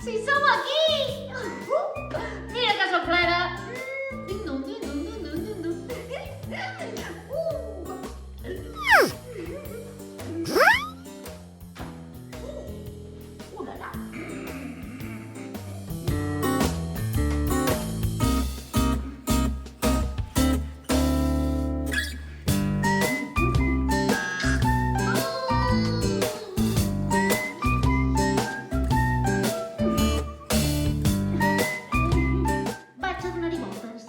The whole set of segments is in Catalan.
Si som aquí! Mira que sóc plena! Din-dum, din-dum, din-dum, din-dum. Ulala! Vaig a donar-hi voltes.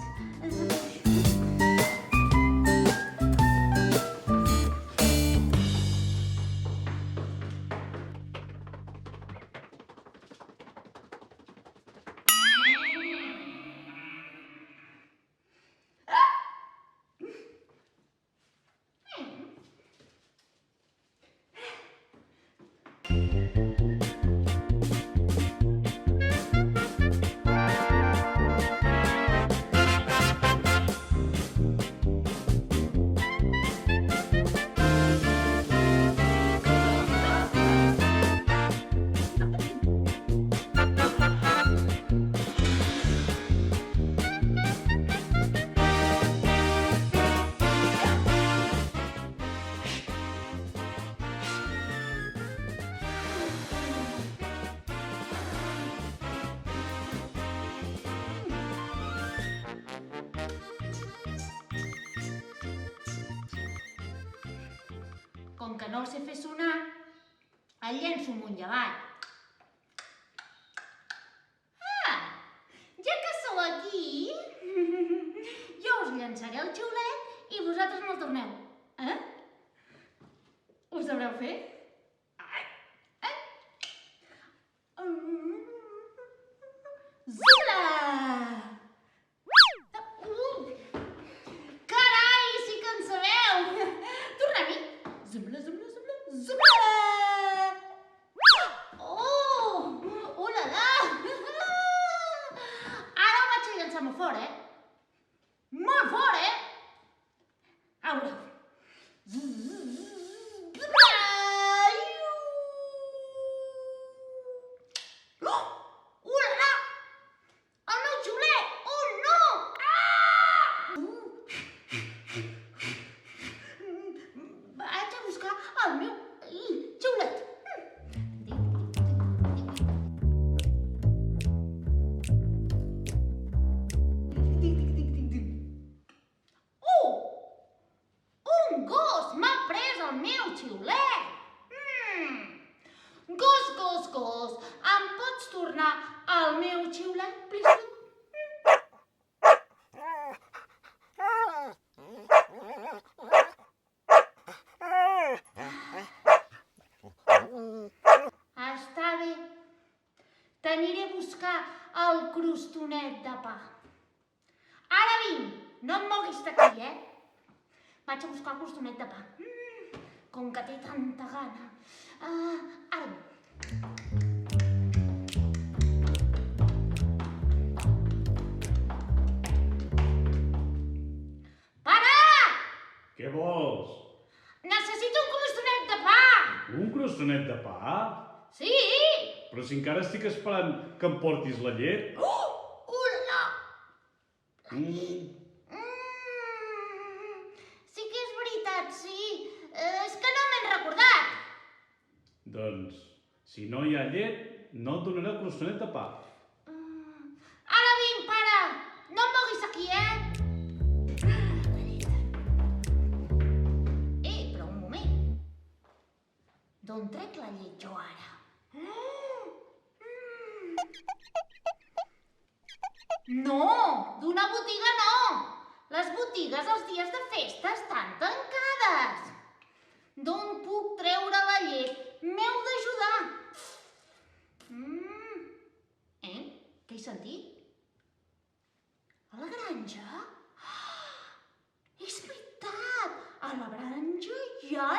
Com que no el sé fer sonar, el llenço amunt i avall. Ah, ja que sou aquí, jo us llançaré el xiulet i vosaltres me'l torneu. Eh? Ho sabreu fer? Zula! Carai, sí que en sabeu! Tornem-hi! Zumla, zumla, zumla, zumla! Oh! Ulala! Ara el vaig a llançar molt fort, Molt fort, A veure. Ulala! El meu xiulet! Oh, no! Vaig a buscar el meu xiulet. Un gos m'ha pres el meu xiulet. Gos, gos, gos, em pots tornar el meu xiulet, please? Està bé. T'aniré a buscar el crostonet de pa. Ara vinc. No em moguis d'aquí, Vaig a buscar el crostonet de pa. Com que té tanta gana. Ara vinc. Pare! Què vols? Necessito un crostonet de pa! Un crostonet de pa? Sí! Però si encara estic esperant que em portis la llet. Ula! Sí que és veritat, sí. És que no m'he recordat. Doncs, si no hi ha llet, no et donaré el crostonet de pa. Ara vinc, pare! No em moguis aquí, però un moment. D'on trec la llet jo ara? No! D'una botiga no! Les botigues els dies de festa estan tancades. D'on puc treure la llet? M'heu d'ajudar. Què he sentit? A la granja? És veritat! A la granja hi ha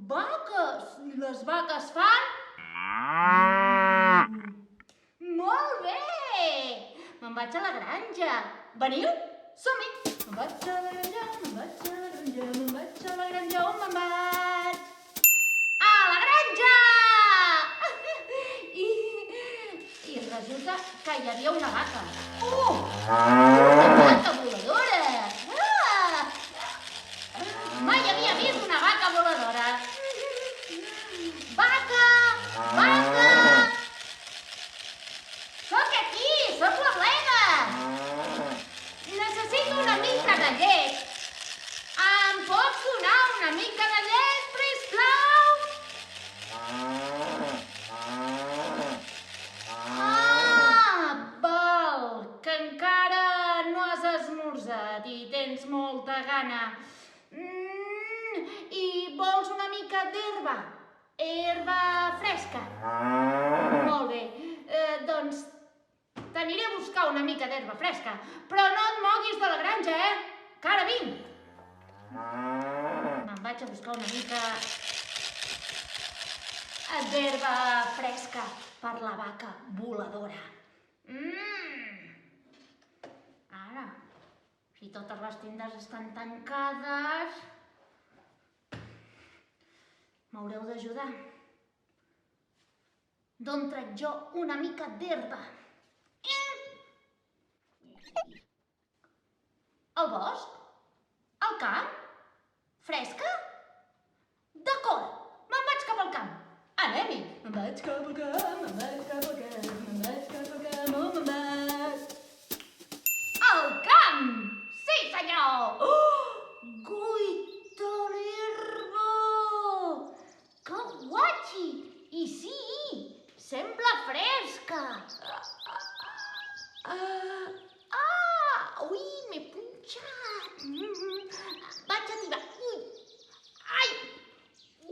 vaques. I les vaques fan... Molt bé! Me'n vaig a la granja. Veniu? Som-hi! Me'n vaig a la granja, me'n vaig a la granja, me'n vaig a la granja. On me'n vaig? A la granja! I resulta que hi havia una vaca. Una vaca voladora! Mai havia vist una vaca voladora. Vaca! Vaca! Soc aquí! Soc la Bleda! Necessito una mica de llet. Em pots donar una mica de llet, sisplau? Val, que encara no has esmorzat i tens molta gana. I vols una mica d'herba? Herba fresca? Molt bé, doncs t'aniré a buscar una mica d'herba fresca, però no et moguis de la granja, que ara vinc. Me'n vaig a buscar una mica d'herba fresca per la vaca voladora. Ara, si totes les tendes estan tancades, m'haureu d'ajudar. D'on trec jo una mica d'herba? Al bosc? Al camp? Fresca? D'acord, me'n vaig cap al camp. Anem-hi. Me'n vaig cap al camp, me'n vaig cap al camp, me'n vaig cap al camp, on me'n vaig? Al camp! Sí, senyor! Guaita l'herba! Que guatxi! I sí, sembla fresca! Ui, m'he punxat! Vaig a tirar. Ai!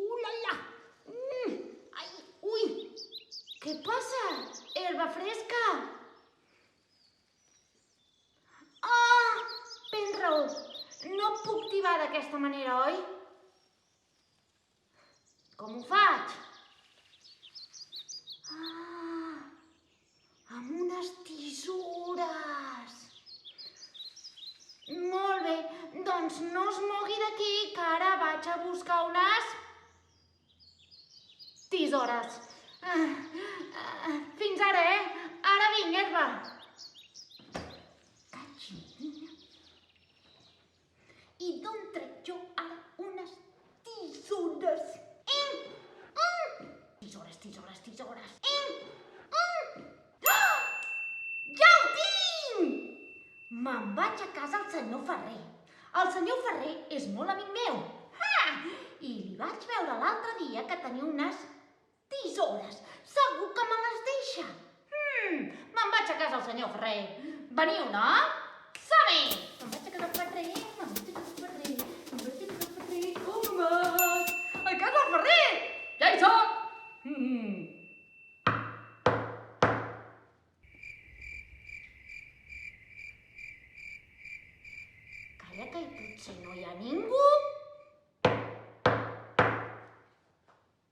Ulala! Ai, ui! Què passa? Herba fresca? Tens raó. No puc tibar d'aquesta manera, oi? Com ho faig? Amb unes tisores. Molt bé, doncs no es mogui d'aquí, que ara vaig a buscar unes tisores. Fins ara, Ara vinc, herba. I d'on trec jo ara unes tisores? Tisores. Ja ho tinc! Me'n vaig a casa al senyor Ferrer. El senyor Ferrer és molt amic meu. I li vaig veure l'altre dia que tenia unes tisores. Segur que me les deixa. Me'n vaig a casa al senyor Ferrer. Veniu, no? Som-hi! Me'n vaig a casa al Ferrer. On vaig? A casa al Ferrer! Ja hi soc! Calla, que potser no hi ha ningú.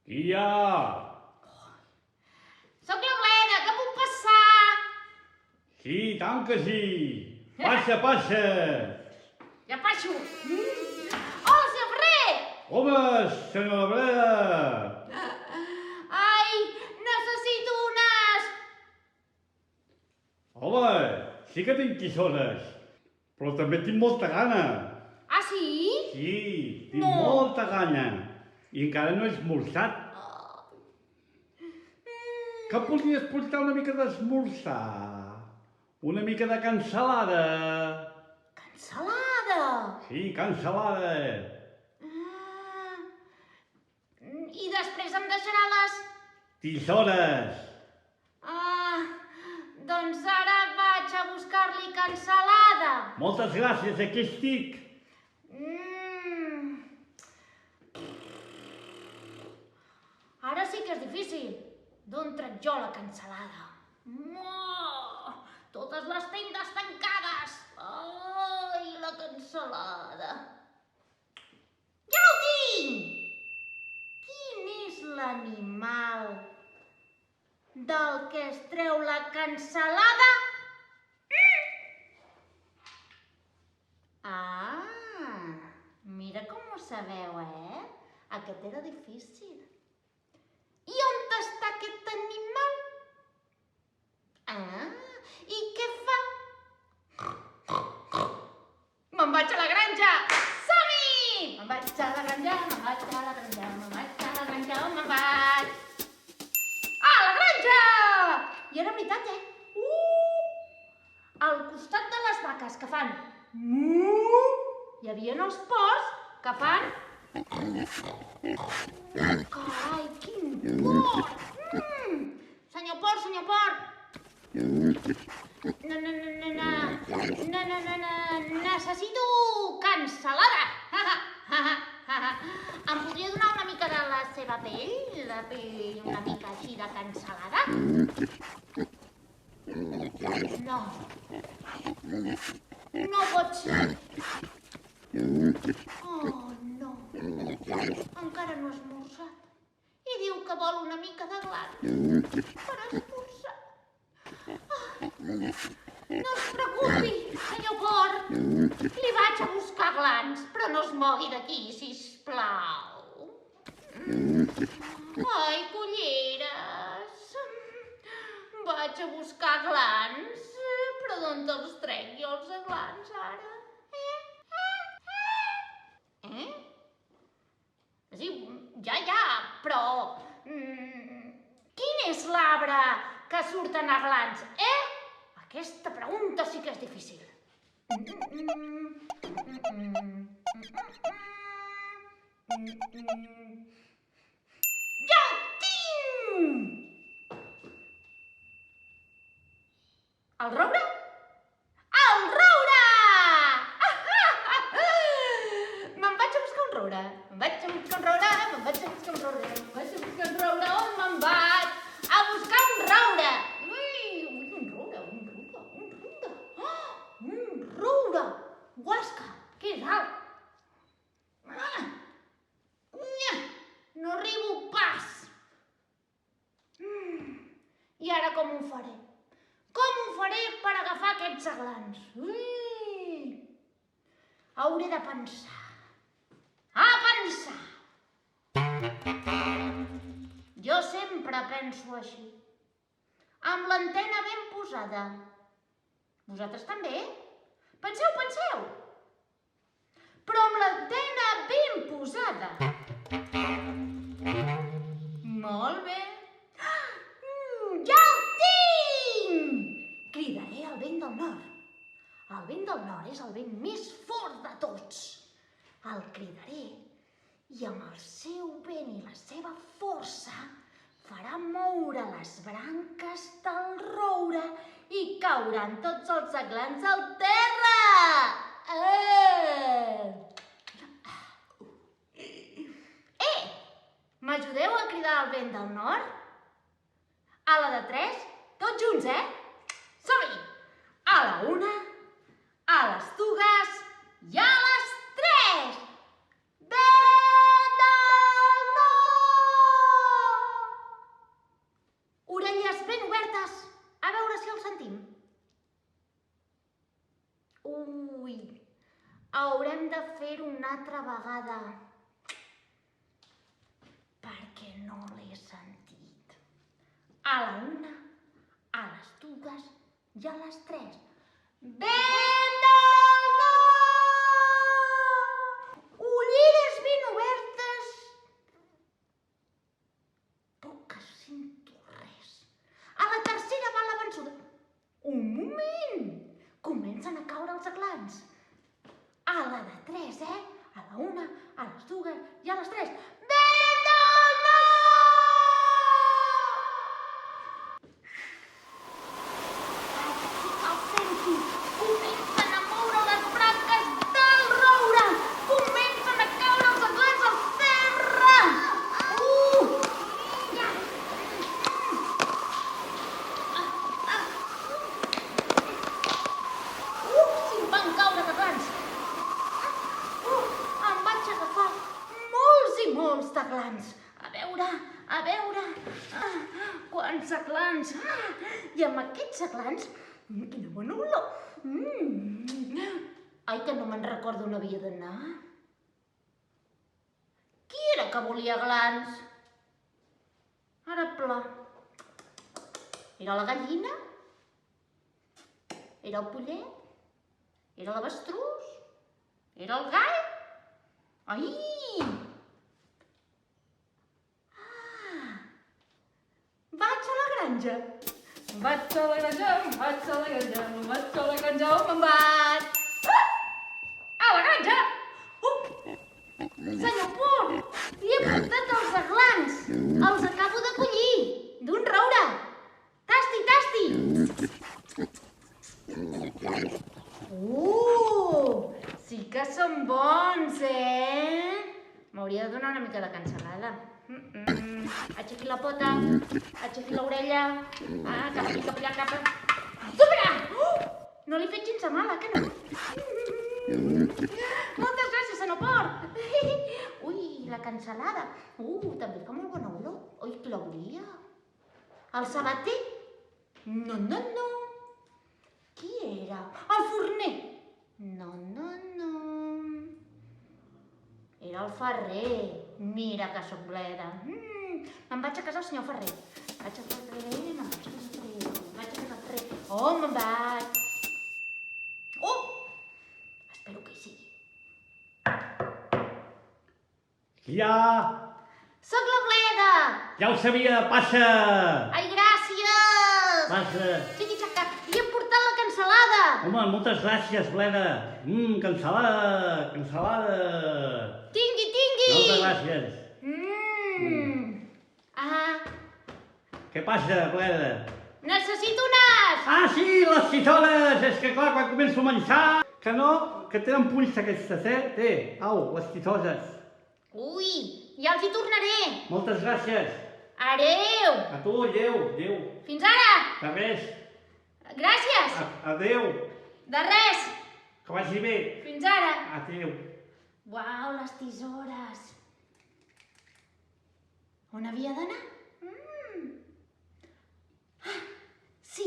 Qui hi ha? Soc la Bleda, que puc passar? Sí, tant que sí. Passa. Ja passo. Hola, senyor Ferrer! Home, senyora Bleda. Ai, necessito unes... Home, sí que tinc tisores, però també tinc molta gana. Ah, sí? Sí, tinc No. molta gana. I encara no he esmorzat. Que podries portar una mica d'esmorzar? Una mica de cansalada. Cansalada! Sí, cansalada. I després em deixarà les... Tisores. Doncs ara vaig a buscar-li cansalada. Moltes gràcies, aquí estic. Ara sí que és difícil. D'on trec jo la cansalada? Totes les tendes tancades. Ai, la cansalada. Ja ho tinc! Quin és l'animal del que es treu la cansalada? Mira com ho sabeu, Aquest era difícil. I on està aquest animal? vaig a la granja! Som-hi! Me'n vaig a la granja, me'n vaig a la granja, me'n vaig a la granja, on me'n vaig? A la granja! I era veritat, al costat de les vaques que fan mu, hi havia els porcs que fan... Carai, quin porc! Senyor porc, senyor porc! Necessito cansalada! Em podria donar una mica de la seva pell? La pell una mica així de cansalada? No. No pot ser. Oh, no. Encara no ha esmorzat. I diu que vol una mica de glan per esmorzar. No es preocupi, senyor porc. Li vaig a buscar glans, però no es mogui d'aquí, sisplau. Ai, culleres. Vaig a buscar glans, però d'on te'ls trec jo els glans ara? Sí, ja, però... Quin és l'arbre que surten aglans, Aquesta pregunta sí que és difícil. Ja ho tinc! El roure? El roure! Me'n vaig a buscar un roure. Me'n vaig a buscar un roure. On me'n vaig? A buscar un roure. Un roure. Guasca, que és alt. No arribo pas. I ara com ho faré? Com ho faré per agafar aquests aglans? Hauré de pensar. A pensar! Jo sempre penso així. Amb l'antena ben posada. Vosaltres també? Penseu! Però amb l'antena ben posada. Molt bé. Ja ho tinc! Cridaré el vent del nord. El vent del nord és el vent més fort de tots. El cridaré i amb el seu vent i la seva força farà moure les branques del roure i cauran tots els aglans al terra. M'ajudeu a cridar el vent del nord? A la de 3, tots junts, Som-hi! A la 1, a les 2 i a les 3! Vent del nord! Orelles ben obertes, a veure si el sentim. Ui, haurem de fer-ho una altra vegada, perquè no l'he sentit. A la 1, a les 2 i a les 3. Vent del nord! Ulleres ben obertes. Poc sento res. A la tercera va la vençuda. Un moment! Comencen a caure els aglans. A la de 3, A la 1, a les 2 i a les 3. Vent del nord! El sento. Comencen a moure les branques del roure. Comencen a caure els aglans al terra. Si em van caure els aglans. Em vaig agafar molts i molts d'aglans. A veure, quants aglans. I amb aquests aglans, quina bona olor. Ai, que no me'n recordo on havia d'anar. Qui era que volia aglans? Ara pla. Era la gallina? Era el pollet? Era l'avestruz? Era el gall? Ai! Vaig a la granja. Vaig a la granja, vaig a la granja, vaig a la granja, on me'n vaig? A la granja! Senyor Port, li he portat els aglans. Els acabo de collir, d'un roure. Tasti, tasti! Sí que són bons, M'hauria de donar una mica de cansalada. Aixequi la pota, aixequi l'orella. Cap aquí, cap allà, cap... Supera! No li he fet gens de mal, que no? Moltes gràcies, senyor Port. Ui, la cansalada. També fa molt bona olor. Ui, qui la volia? El sabater? No. Qui era? El forner? No. Era el ferrer. Mira que sóc bleda. Me'n vaig a casa el senyor ferrer. Vaig a casa el ferrer. On me'n vaig? Espero que hi sigui. Qui hi ha? Soc la Bleda! Ja ho sabia, passa! Ai, gràcies! Passa! Xiqui-xaca, li he portat la cansalada! Home, moltes gràcies, Bleda! Cansalada! Tingui! Moltes gràcies! Què passa, Bleda? Necessito unes! Sí, les tisores! És que clar, quan començo a menjar... Que no, que tenen punys aquestes, Té, les tisores. Ui, ja els hi tornaré! Moltes gràcies! Adéu! A tu, adéu! Fins ara! De res! Gràcies! Adéu! De res! Que vagi bé! Fins ara! Adéu! Uau, les tisores! On havia d'anar? Sí!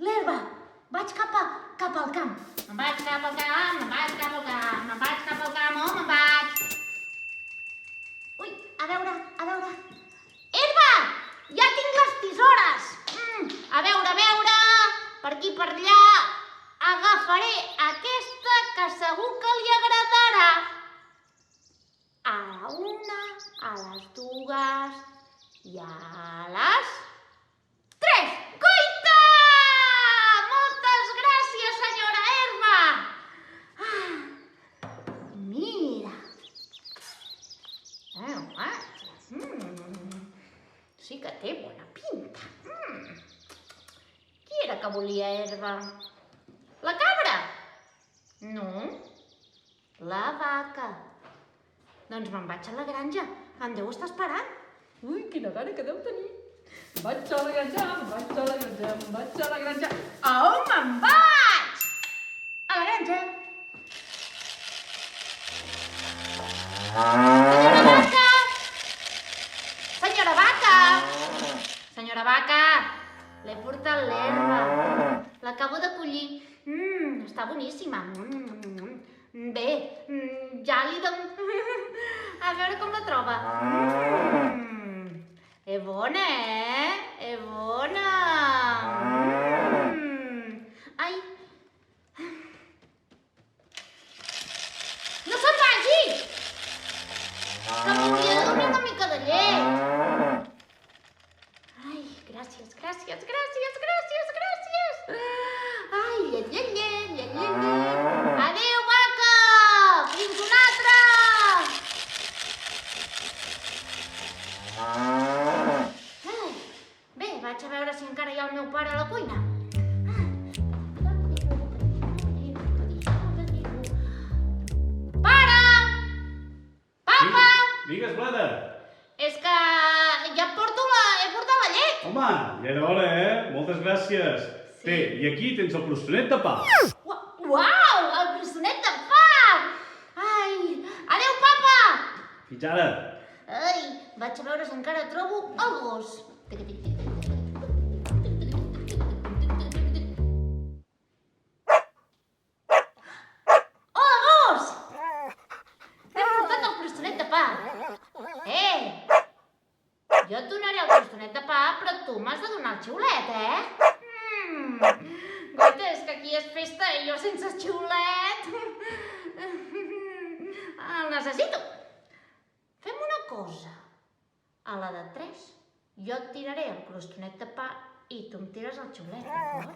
L'herba! Vaig cap al camp! Me'n vaig cap al camp! On me'n vaig? Ui, a veure! Herba! Ja tinc les tisores! A veure! Per aquí, per allà! Agafaré aquesta que segur que li agradarà. A la una, a les dues i a les 3. Goita! Moltes gràcies, senyora Herba! Mira! Sí que té bona pinta. Qui era que volia herba? La cabra? No. La vaca. Doncs me'n vaig a la granja. Em deu estar esperant. Ui, quina gana que deu tenir. Vaig a la granja. A on me'n vaig? A la granja. Senyora vaca! L'he portat l'herba. L'acabo de collir. Està boníssima. Bé, ja li dono... A veure com la troba. És bona, És bona. Ai. No se'n vagi! Que m'hauria de donar una mica de llet. Ai, gràcies. Ai, llet. Adéu, vaca! Fins una altra! Bé, vaig a veure si encara hi ha el meu pare a la cuina. Pare! Papa! Digues, Bleda. És que ja he portat la llet. Home, ja era hora, Moltes gràcies. Sí. Té, i aquí tens el crostonet de pa. Uau, el crostonet de pa! Ai, adéu, papa! Fins ara. Ai, vaig a veure si encara trobo el gos. Hola, gos! T'he portat el crostonet de pa. Jo et donaré el crostonet de pa, però tu m'has de donar el xiulet, Guaita, és que aquí és festa i jo sense xiulet el necessito. Fem una cosa. A la de 3, jo et tiraré el crostonet de pa i tu em tires el xiulet, d'acord?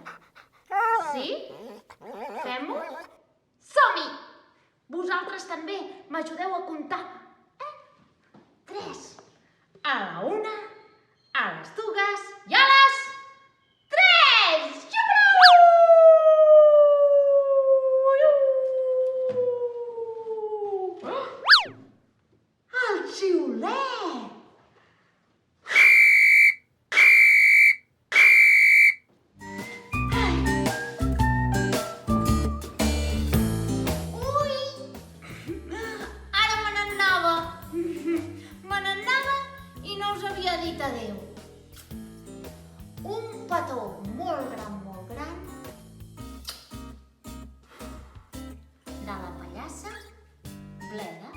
Sí? Fem-ho? Som-hi! Vosaltres també m'ajudeu a comptar. 3. A la 1, a les 2 i a les 3! El xiulet! Dit adéu. Un petó molt gran, de la pallassa plena